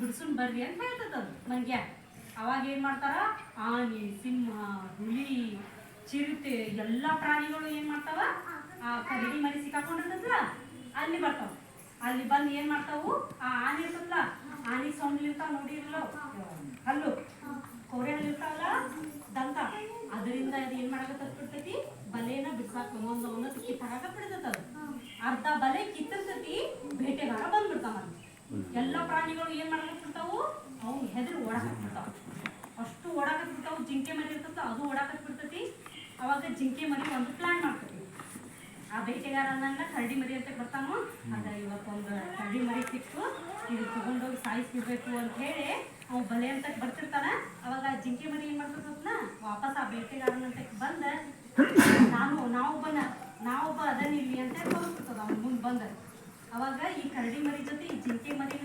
ಬಿಡ್ಸುನ್ ಬರ್ರಿ ಅಂತ ಹೇಳ್ತದ ಅದು ಮಂಗ್ಯ. ಅವಾಗ ಏನು ಮಾಡ್ತಾರ, ಆನೆ, ಸಿಂಹ, ಹುಲಿ, ಚಿರತೆ ಎಲ್ಲ ಪ್ರಾಣಿಗಳು ಏನು ಮಾಡ್ತಾವ, ಆ ಕರಡಿ ಮರಿ ಸಿಕ್ಕಾಕೊಂಡಿರ್ತದಲ್ಲ ಅಲ್ಲಿ ಬರ್ತಾವ. ಅಲ್ಲಿ ಬಂದು ಏನು ಮಾಡ್ತಾವು, ಆ ಆನೆ ಇರ್ತದಲ್ಲ, ಆನೆ ಸೊಂಡ್ಲಿರ್ತಾವ ನೋಡಿರಲ್ಲ, ಹಲ್ಲು ಕೋರೆ ಹಲ್ಲು ಇರ್ತಾವಲ್ಲ ದಂತ, ಅದರಿಂದ ಅದು ಏನು ಮಾಡಕತ್ತಿರ್ತೈತಿ, ಬಲೆನ ಬಿಡ್ಸಾಕ ಒಂದೊಂದು ಕಿತ್ತಾಕ ಬಿಡ್ತೈತೆ. ಅದು ಅರ್ಧ ಬಲೆ ಕಿತ್ತಿರ್ತೈತಿ, ಬೇಟೆಗಾರ ಬಂದ್ಬಿಡ್ತಾವ. ಎಲ್ಲ ಪ್ರಾಣಿಗಳು ಏನು ಮಾಡಕತ್ತಿರ್ತಾವು, ಅವು ಹೆದರಿ ಓಡಾಕತ್ಬಿಡ್ತಾವ. ಅಷ್ಟು ಓಡಾಕತ್ಬಿಡ್ತಾವು. ಜಿಂಕೆ ಮರಿ ಇರ್ತದ, ಅದು ಓಡಾಕತ್ಬಿಡ್ತೈತಿ. ಅವಾಗ ಜಿಂಕೆ ಮರಿ ಒಂದು ಪ್ಲಾನ್ ಮಾಡ್ತೈತಿ. ಆ ಬೇಟೆಗಾರ ಅನ್ನಂಗ ಕರಡಿ ಮರಿ ಅಂತ ಬರ್ತಾನೋ, ಅದ ಇವತ್ತೊಂದು ಕರಡಿ ಮರಿ ಸಿಕ್ತು, ಇದು ತಗೊಂಡೋಗಿ ಸಾಯಿಸ್ಬಿಡ್ಬೇಕು ಅಂತ ಹೇಳಿ ಅವ್ ಬಲೆ ಅಂತ ಬರ್ತಿರ್ತಾನ. ಅವಾಗ ಜಿಂಕೆ ಮರಿ ಏನ್ ಮಾಡ್ತದ, ವಾಪಸ್ ಆ ಬೇಟೆಗಾರನಂತ ಬಂದ ನಾವು ಅದನ್ನ ಇಲ್ಲಿ ಅಂತ ತಗೊಂಡ್ಬಿಡ್ತದ ಅವ್ನ ಮುಂದೆ ಬಂದ. ಅವಾಗ ಈ ಕರಡಿ ಮರಿ ಜೊತೆ ಈ ಜಿಂಕೆ ಮರಿ